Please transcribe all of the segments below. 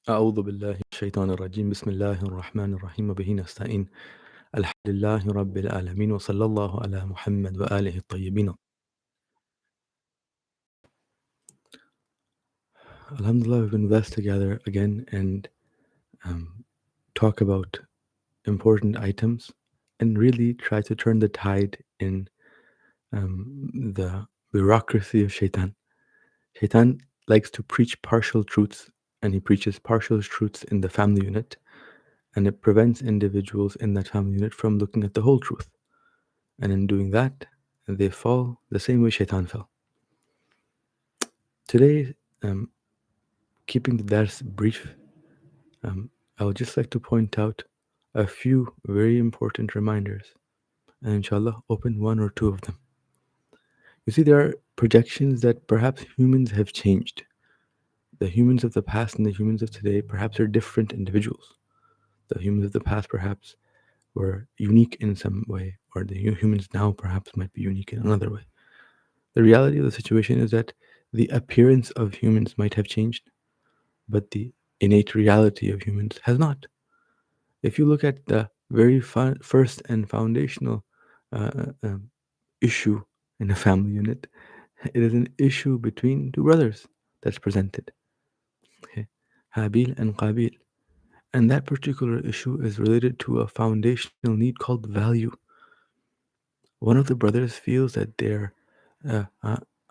أعوذ بالله من الشيطان الرجيم بسم الله الرحمن الرحيم وبه نستعين الحمد لله رب العالمين وصلى الله على محمد وآله الطيبين. Alhamdulillah, we've been blessed together again and talk about important items and really try to turn the tide in the bureaucracy of Shaitan. Shaitan likes to preach partial truths, and he preaches partial truths in the family unit, and it prevents individuals in that family unit from looking at the whole truth. And in doing that, they fall the same way Shaitan fell. Today, keeping the dars brief, I would just like to point out a few very important reminders, and inshallah, open one or two of them. You see, there are projections that perhaps humans have changed. The humans of the past and the humans of today perhaps are different individuals. The humans of the past perhaps were unique in some way, or the humans now perhaps might be unique in another way. The reality of the situation is that the appearance of humans might have changed, but the innate reality of humans has not. If you look at the very first and foundational issue in a family unit, it is an issue between two brothers that's presented. Okay? Habil and Qabil. And that particular issue is related to a foundational need called value. One of the brothers feels that they're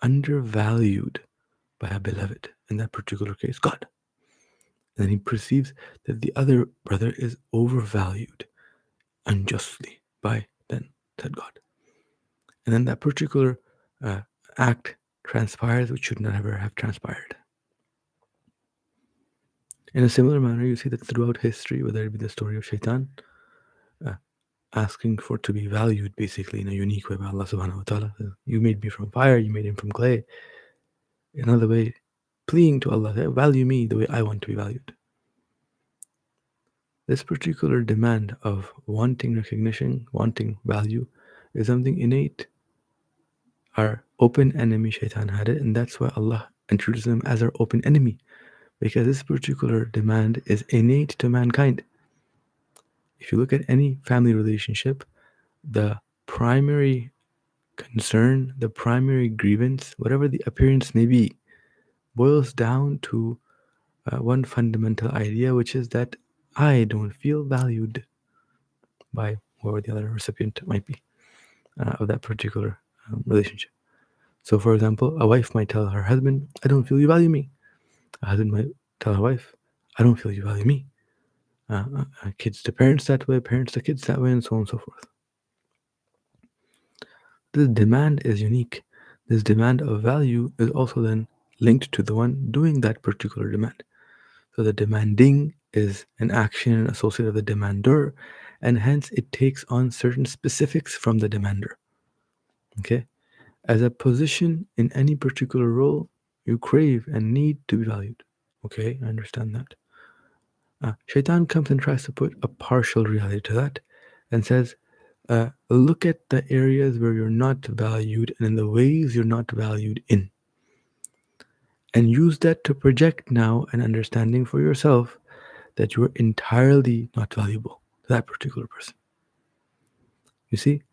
undervalued by a beloved, in that particular case, God. And then he perceives that the other brother is overvalued unjustly by then said God. And then that particular uh, act transpires which should never have transpired. In a similar manner, you see that throughout history, whether it be the story of Shaitan, uh, asking for to be valued basically in a unique way by Allah subhanahu wa ta'ala. You made me from fire, you made him from clay. Another way, pleading to Allah, value me the way I want to be valued. This particular demand of wanting recognition, wanting value, is something innate. Our open enemy Shaitan had it, and that's why Allah introduced him as our open enemy, because this particular demand is innate to mankind. If you look at any family relationship, the primary concern, the primary grievance, whatever the appearance may be, boils down to one fundamental idea, which is that I don't feel valued by whoever the other recipient might be of that particular relationship. So, for example, a wife might tell her husband, I don't feel you value me. A husband might tell a wife, I don't feel you value me. Kids to parents that way, parents to kids that way, and so on and so forth. This demand is unique. This demand of value is also then linked to the one doing that particular demand. So the demanding is an action associated with the demander, and hence it takes on certain specifics from the demander. Okay? As a position in any particular role, you crave and need to be valued. Okay, I understand that. Shaitan comes and tries to put a partial reality to that and says, look at the areas where you're not valued and in the ways you're not valued in. And use that to project now an understanding for yourself that you are entirely not valuable to that particular person. You see,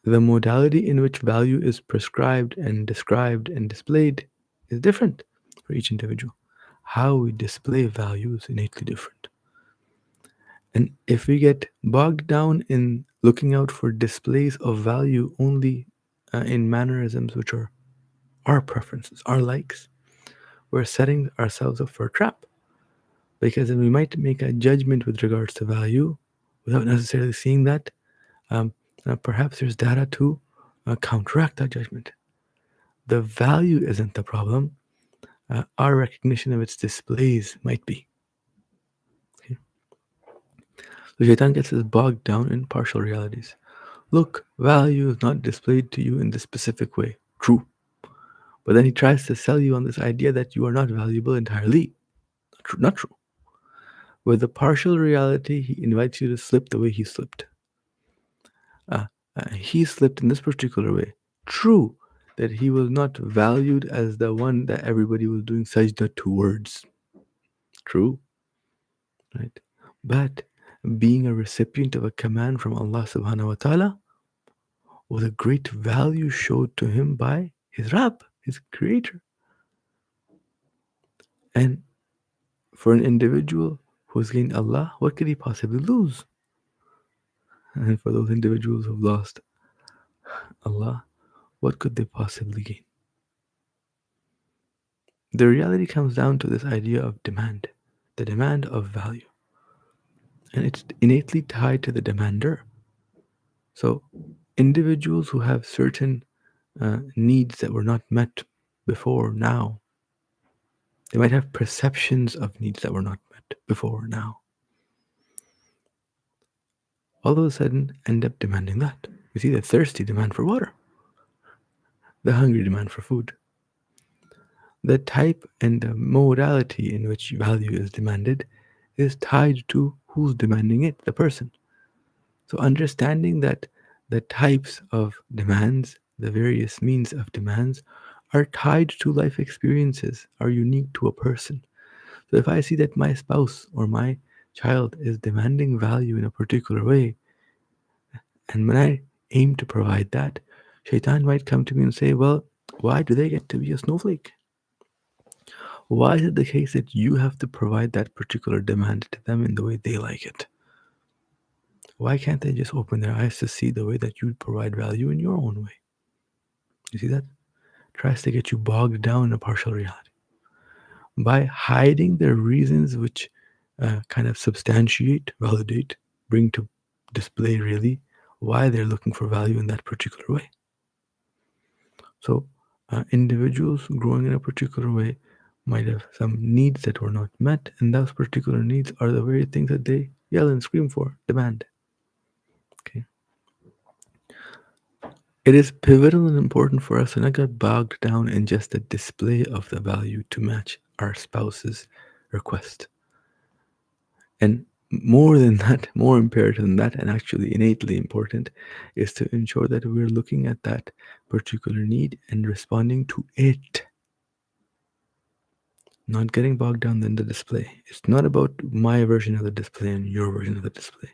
the modality in which value is prescribed and described and displayed is different for each individual. How we display value is innately different. And if we get bogged down in looking out for displays of value only in mannerisms which are our preferences, our likes, we're setting ourselves up for a trap. Because then we might make a judgment with regards to value without necessarily seeing that. Perhaps there's data to counteract that judgment. The value isn't the problem. Our recognition of its displays might be. Okay? So Shaitan gets us bogged down in partial realities. Look, value is not displayed to you in this specific way. True. But then he tries to sell you on this idea that you are not valuable entirely. Not true. With the partial reality, he invites you to slip the way he slipped. He slipped in this particular way. True that he was not valued as the one that everybody was doing sajda towards. True. right? But being a recipient of a command from Allah subhanahu wa ta'ala was a great value showed to him by his Rabb, his creator. And for an individual who's gained Allah, what could he possibly lose? And for those individuals who've lost Allah, what could they possibly gain? The reality comes down to this idea of demand, the demand of value. And it's innately tied to the demander. So, individuals who have certain needs that were not met before now, they might have perceptions of needs that were not met before now, all of a sudden end up demanding that. You see the thirsty demand for water, the hungry demand for food. The type and the modality in which value is demanded is tied to who's demanding it, the person. So, understanding that the types of demands, the various means of demands, are tied to life experiences, are unique to a person. So, if I see that my spouse or my child is demanding value in a particular way, and when I aim to provide that, Shaitan might come to me and say, well, why do they get to be a snowflake? Why is it the case that you have to provide that particular demand to them in the way they like it? Why can't they just open their eyes to see the way that you provide value in your own way? You see that? Tries to get you bogged down in a partial reality. By hiding their reasons which kind of substantiate, validate, bring to display really why they're looking for value in that particular way. So, individuals growing in a particular way might have some needs that were not met, and those particular needs are the very things that they yell and scream for, demand. Okay. It is pivotal and important for us to not get bogged down in just the display of the value to match our spouse's request. And more than that, more imperative than that, and actually innately important, is to ensure that we're looking at that particular need and responding to it, not getting bogged down in the display. It's not about my version of the display and your version of the display.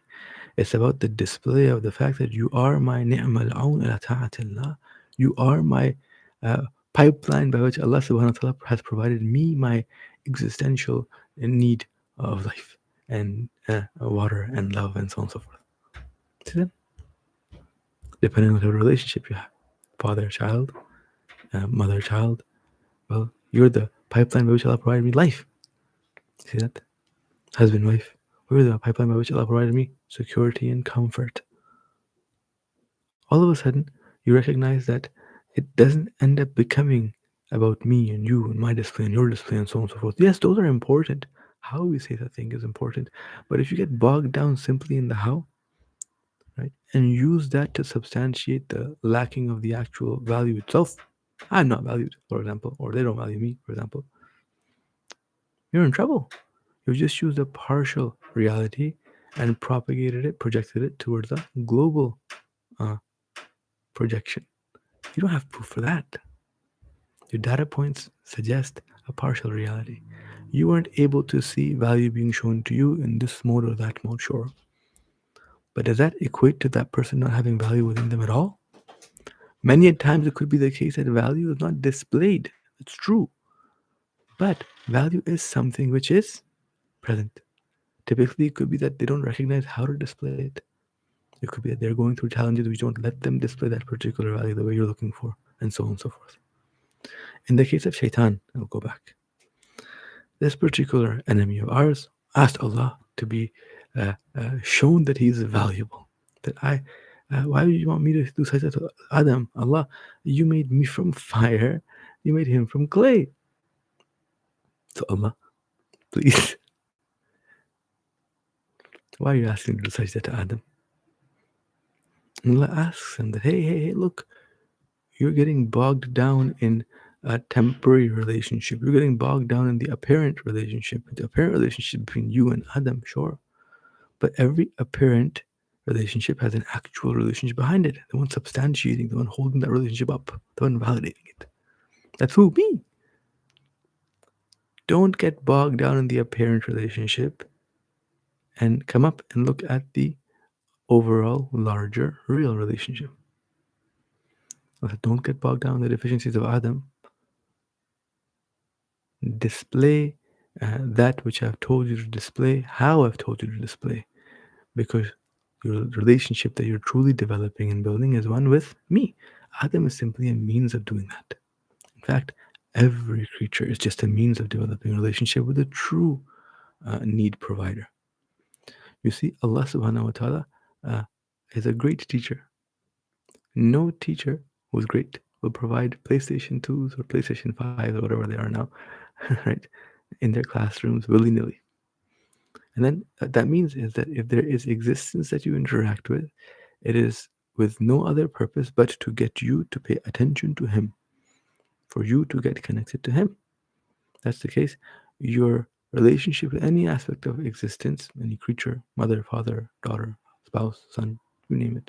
It's about the display of the fact that you are my ni'mal aun ala ta'atillah. You are my uh, pipeline by which Allah subhanahu wa ta'ala has provided me my existential need of life and water and love and so on and so forth. See that? Depending on the relationship you have, father, child, mother, child, well, you're the pipeline by which Allah provided me life. See that? Husband, wife, we're the pipeline by which Allah provided me security and comfort. All of a sudden, you recognize that it doesn't end up becoming about me and you and my display and your display and so on and so forth. Yes, those are important. How we say that thing is important. But if you get bogged down simply in the how, right, and use that to substantiate the lacking of the actual value itself, I'm not valued, for example, or they don't value me, for example, you're in trouble. You've just used a partial reality and propagated it, projected it towards a global uh, projection. You don't have proof for that. Your data points suggest a partial reality. You weren't able to see value being shown to you in this mode or that mode, sure. But does that equate to that person not having value within them at all? Many a times it could be the case that value is not displayed. It's true. But value is something which is present. Typically, it could be that they don't recognize how to display it. It could be that they're going through challenges which don't let them display that particular value the way you're looking for, and so on and so forth. In the case of Shaitan, I'll go back. This particular enemy of ours asked Allah to be shown that he is valuable. That why do you want me to do sajda to Adam? Allah, you made me from fire, you made him from clay. So Allah, please, why are you asking me to do sajda to Adam? And Allah asks him that, hey, look, you're getting bogged down in a temporary relationship. You're getting bogged down in the apparent relationship. The apparent relationship between you and Adam, sure. But every apparent relationship has an actual relationship behind it. The one substantiating, the one holding that relationship up, the one validating it. That's who? Me. Don't get bogged down in the apparent relationship and come up and look at the overall larger real relationship. Don't get bogged down in the deficiencies of Adam. Display that which I've told you to display, how I've told you to display, because your relationship that you're truly developing and building is one with me. Adam is simply a means of doing that. In fact, every creature is just a means of developing a relationship with a true need provider. You see, Allah subhanahu wa ta'ala uh, is a great teacher. No teacher who's great will provide PlayStation 2s or PlayStation 5s or whatever they are now, right, in their classrooms willy nilly. And then that means is that if there is existence that you interact with, it is with no other purpose but to get you to pay attention to Him, for you to get connected to Him. That's the case. Your relationship with any aspect of existence, any creature, mother, father, daughter, spouse, son, you name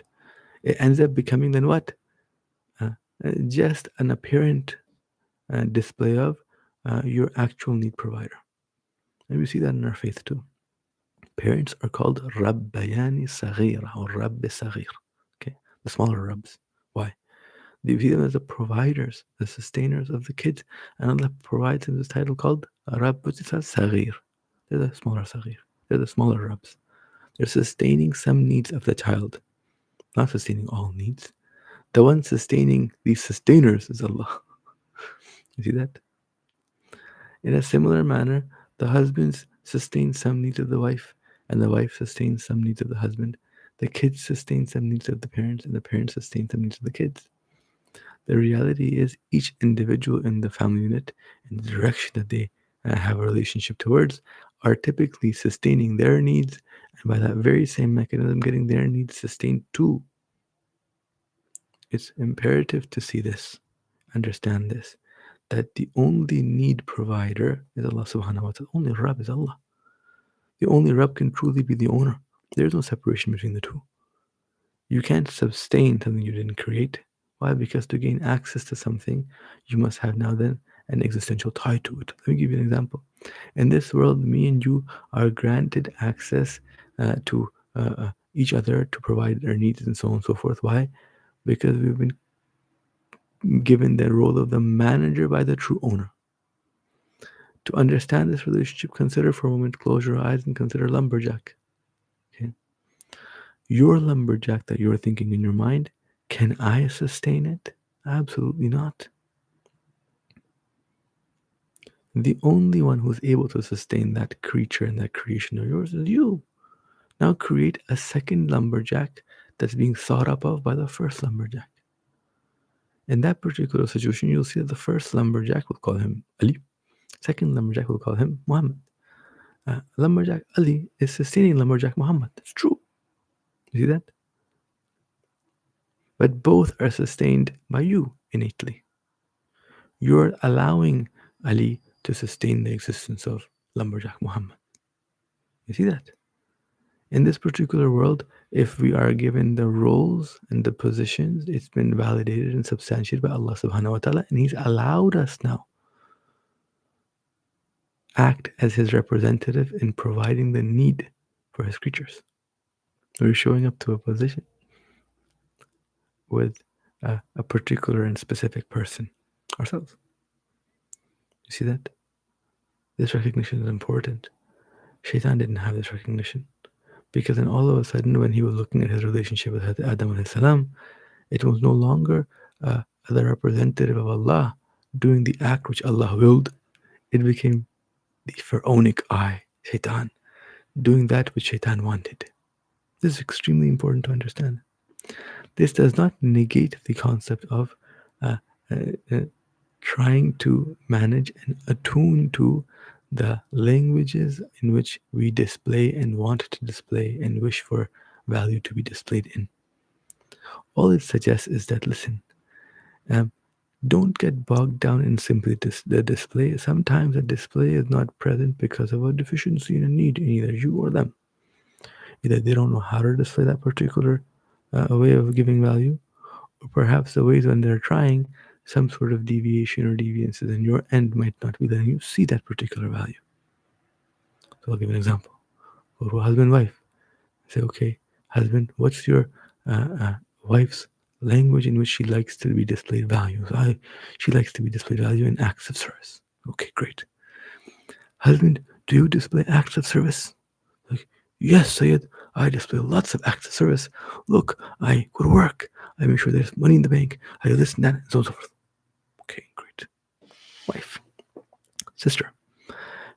it ends up becoming then what? Uh, just an apparent display of your actual need provider. And we see that in our faith too. Parents are called Rabbayani Saghira or Rabbi Saghir. Okay, the smaller Rabbs. Why? They view them as the providers, the sustainers of the kids. And Allah provides them this title called Rabb, which is Saghir. They're the smaller Saghir. They're the smaller Rabbs. They're sustaining some needs of the child, not sustaining all needs. The one sustaining these sustainers is Allah. You see that? In a similar manner, the husbands sustain some needs of the wife, and the wife sustains some needs of the husband. The kids sustain some needs of the parents, and the parents sustain some needs of the kids. The reality is, each individual in the family unit, in the direction that they have a relationship towards, are typically sustaining their needs, and by that very same mechanism, getting their needs sustained too. It's imperative to see this, understand this, that the only need provider is Allah subhanahu wa ta'ala. Only Rabb is Allah. The only Rabb can truly be the owner. There's no separation between the two. You can't sustain something you didn't create. Why? Because to gain access to something, you must have now then an existential tie to it. Let me give you an example. In this world, me and you are granted access to each other to provide our needs and so on and so forth. Why? Because we've been given the role of the manager by the true owner. To understand this relationship, consider for a moment, close your eyes and consider lumberjack. Okay? Your lumberjack that you're thinking in your mind, can I sustain it? Absolutely not. The only one who's able to sustain that creature and that creation of yours is you. Now create a second lumberjack that's being thought up of by the first lumberjack. In that particular situation, you'll see that the first lumberjack will call him Ali. Second lumberjack will call him Muhammad. Lumberjack Ali is sustaining Lumberjack Muhammad. That's true. You see that? But both are sustained by you innately. You're allowing Ali to sustain the existence of Lumberjack Muhammad. You see that? In this particular world, if we are given the roles and the positions, it's been validated and substantiated by Allah subhanahu wa ta'ala, and He's allowed us now act as His representative in providing the need for His creatures. We're showing up to a position with a particular and specific person, ourselves. You see that? This recognition is important. Shaytan didn't have this recognition because then all of a sudden, when he was looking at his relationship with Adam alayhi salam, it was no longer the representative of Allah doing the act which Allah willed. It became the pharaonic eye, Shaytan, doing that which Shaytan wanted. This is extremely important to understand. This does not negate the concept of uh, uh, uh, trying to manage and attune to the languages in which we display and want to display and wish for value to be displayed in. All it suggests is that, listen, um, don't get bogged down in simply the display. Sometimes a display is not present because of a deficiency in a need in either you or them. Either they don't know how to display that particular way of giving value, or perhaps the ways when they're trying, some sort of deviation or deviances in your end might not be letting you see that particular value. So I'll give an example. Go to husband, wife. Say, okay, husband, what's your wife's language in which she likes to be displayed value? She likes to be displayed value in acts of service. Okay, great. Husband, do you display acts of service? Like, yes, Sayed, I display lots of acts of service. Look, I go to work. I make sure there's money in the bank. I do this and that, and so on and so forth. Okay, great. Wife, sister,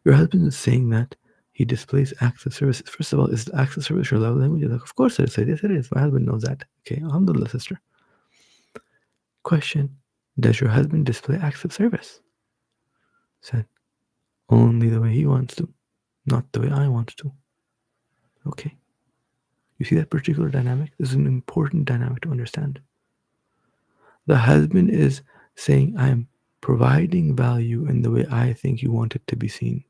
your husband is saying that he displays acts of service. First of all, is acts of service your love language? You're like, of course it is. Yes, it is. My husband knows that. Okay, alhamdulillah, sister. Question, does your husband display acts of service? Said, only the way he wants to, not the way I want to. Okay. You see that particular dynamic? This is an important dynamic to understand. The husband is saying, I'm providing value in the way I think you want it to be seen.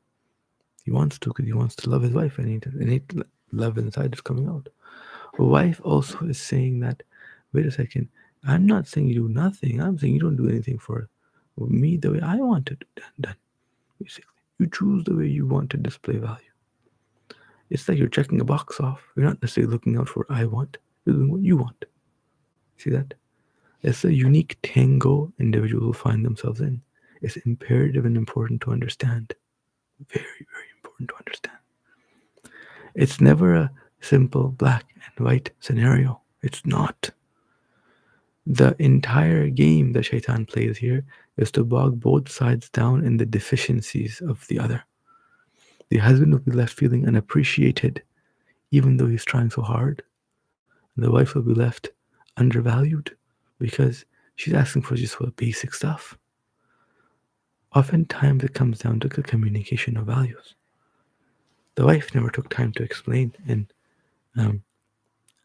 He wants to because he wants to love his wife and innate love inside is coming out. A wife also is saying that, wait a second, I'm not saying you do nothing. I'm saying you don't do anything for me the way I want it done. Basically, you choose the way you want to display value. It's like you're checking a box off. You're not necessarily looking out for I want. You're doing what you want. See that? It's a unique tango individuals will find themselves in. It's imperative and important to understand. Very, very important to understand. It's never a simple black and white scenario. It's not. The entire game that Shaytan plays here is to bog both sides down in the deficiencies of the other. The husband will be left feeling unappreciated, even though he's trying so hard. And the wife will be left undervalued because she's asking for just for basic stuff. Oftentimes, it comes down to the communication of values. The wife never took time to explain and um,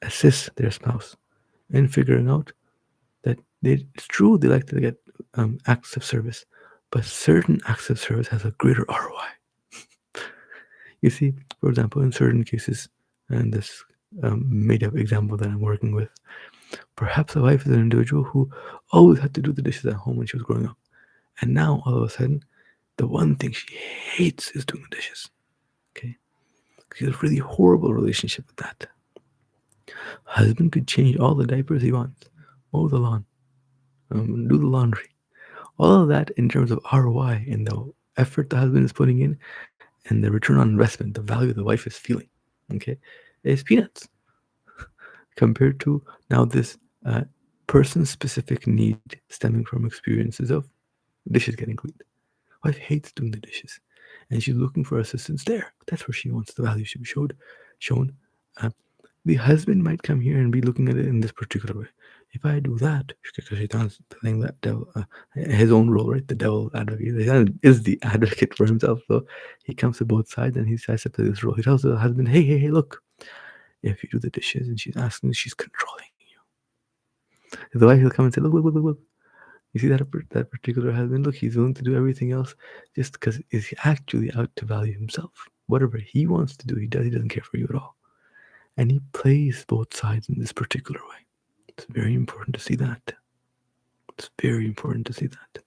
assist their spouse in figuring out that it's true they like to get acts of service, but certain acts of service has a greater ROI. You see, for example, in certain cases, and this made up example that I'm working with, perhaps a wife is an individual who always had to do the dishes at home when she was growing up. And now, all of a sudden, the one thing she hates is doing the dishes. Okay? She has a really horrible relationship with that. Husband could change all the diapers he wants, mow the lawn, do the laundry. All of that in terms of ROI and the effort the husband is putting in and the return on investment, the value the wife is feeling, okay, is peanuts compared to now this person specific need stemming from experiences of dishes getting cleaned. Wife hates doing the dishes, and she's looking for assistance there. That's where she wants the value should be shown. Uh, the husband might come here and be looking at it in this particular way. If I do that, because Shaitan's playing that devil, his own role, right? The devil advocate. Shaitan is the advocate for himself, so he comes to both sides and he tries to play this role. He tells the husband, "Hey, look! If you do the dishes and she's asking, she's controlling you." The wife will come and say, "Look! You see that particular husband? Look, he's willing to do everything else just because he's actually out to value himself. Whatever he wants to do, he does. He doesn't care for you at all, and he plays both sides in this particular way. It's very important to see that. It's very important to see that.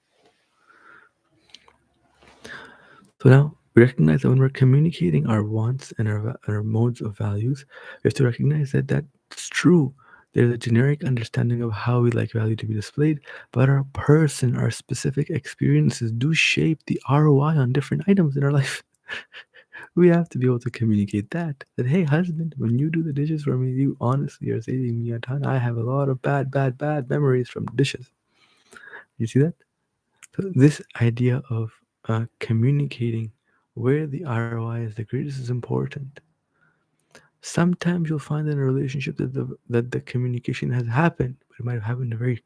So now we recognize that when we're communicating our wants and our modes of values, we have to recognize that that's true. There's a generic understanding of how we like value to be displayed, but our person, our specific experiences do shape the ROI on different items in our life. We have to be able to communicate that hey, husband, when you do the dishes for me, you honestly are saving me a ton. I have a lot of bad memories from dishes. You see that? So this idea of communicating where the ROI is the greatest is important. Sometimes you'll find in a relationship that the communication has happened, but it might have happened in a very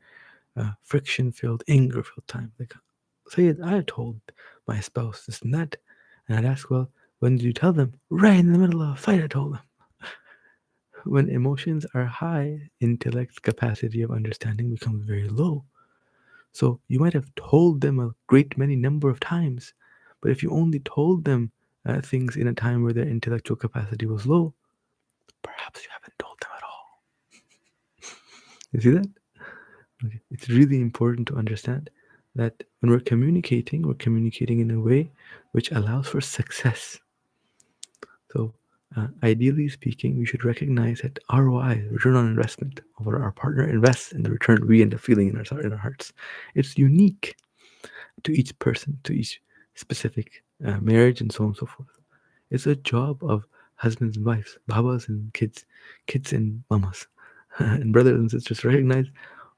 friction-filled, anger-filled time. Like, say I told my spouse this and that, and I'd ask, well, when did you tell them? Right in the middle of a fight, I told them. When emotions are high, intellect's capacity of understanding becomes very low. So you might have told them a great many number of times, but if you only told them things in a time where their intellectual capacity was low, perhaps you haven't told them at all. You see that? Okay. It's really important to understand that when we're communicating in a way which allows for success. So Ideally speaking, we should recognize that ROI, return on investment, of what our partner invests and the return we end up feeling in our hearts. It's unique to each person, to each specific marriage, and so on and so forth. It's a job of husbands and wives, babas and kids, kids and mamas, and brothers and sisters to recognize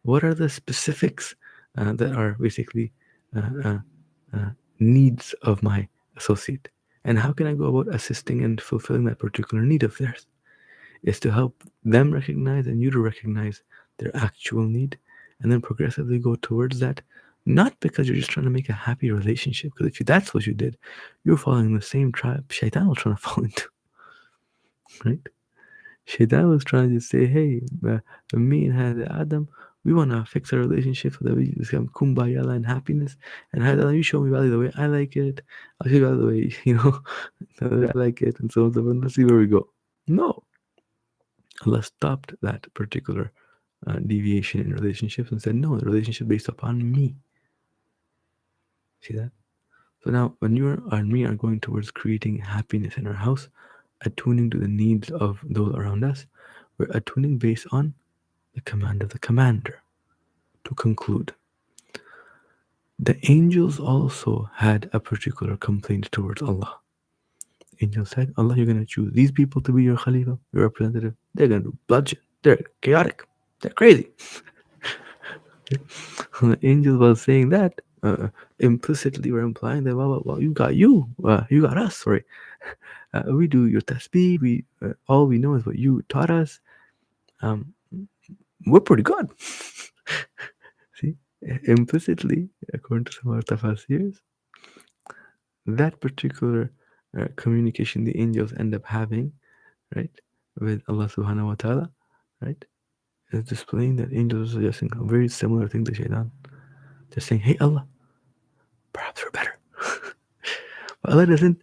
what are the specifics that are basically uh, uh, uh, needs of my associate, and how can I go about assisting and fulfilling that particular need of theirs. Is to help them recognize and you to recognize their actual need, and then progressively go towards that. Not because you're just trying to make a happy relationship, because if that's what you did, you're following the same trap Shaitan was trying to fall into, right? Shaitan was trying to say, hey, me and Adam, we want to fix our relationship so that we become kumbaya and happiness. And Adam, you show me value the way I like it. I'll show you value the way, the way I like it, and so on and so forth. Let's see where we go. No, Allah stopped that particular deviation in relationships and said, no, the relationship based upon me. See that? So now, when you and me are going towards creating happiness in our house, attuning to the needs of those around us, we're attuning based on the command of the commander. To conclude, the angels also had a particular complaint towards Allah. Angels said, Allah, you're going to choose these people to be your Khalifa, your representative. They're going to do bloodshed. They're chaotic. They're crazy. The angels, while saying that, implicitly were implying that, well, you got us. Sorry, we do your tasbih. We all we know is what you taught us. Um, we're pretty good. See, implicitly, according to some of the tafsirs, that particular communication the angels end up having, right, with Allah Subhanahu wa Taala, right, is displaying that angels are suggesting a very similar thing to Shaitan. They're saying, "Hey Allah, perhaps we're better." But Allah doesn't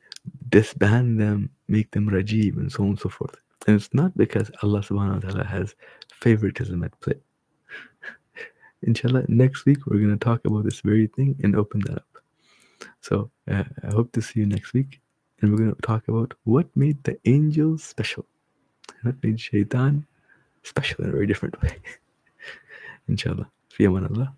disband them, make them rajib, and so on and so forth. And it's not because Allah subhanahu wa ta'ala has favoritism at play. Inshallah, next week we're going to talk about this very thing and open that up. So I hope to see you next week. And we're going to talk about what made the angels special. What made Shaitan special in a very different way. Inshallah. Fi aman Allah.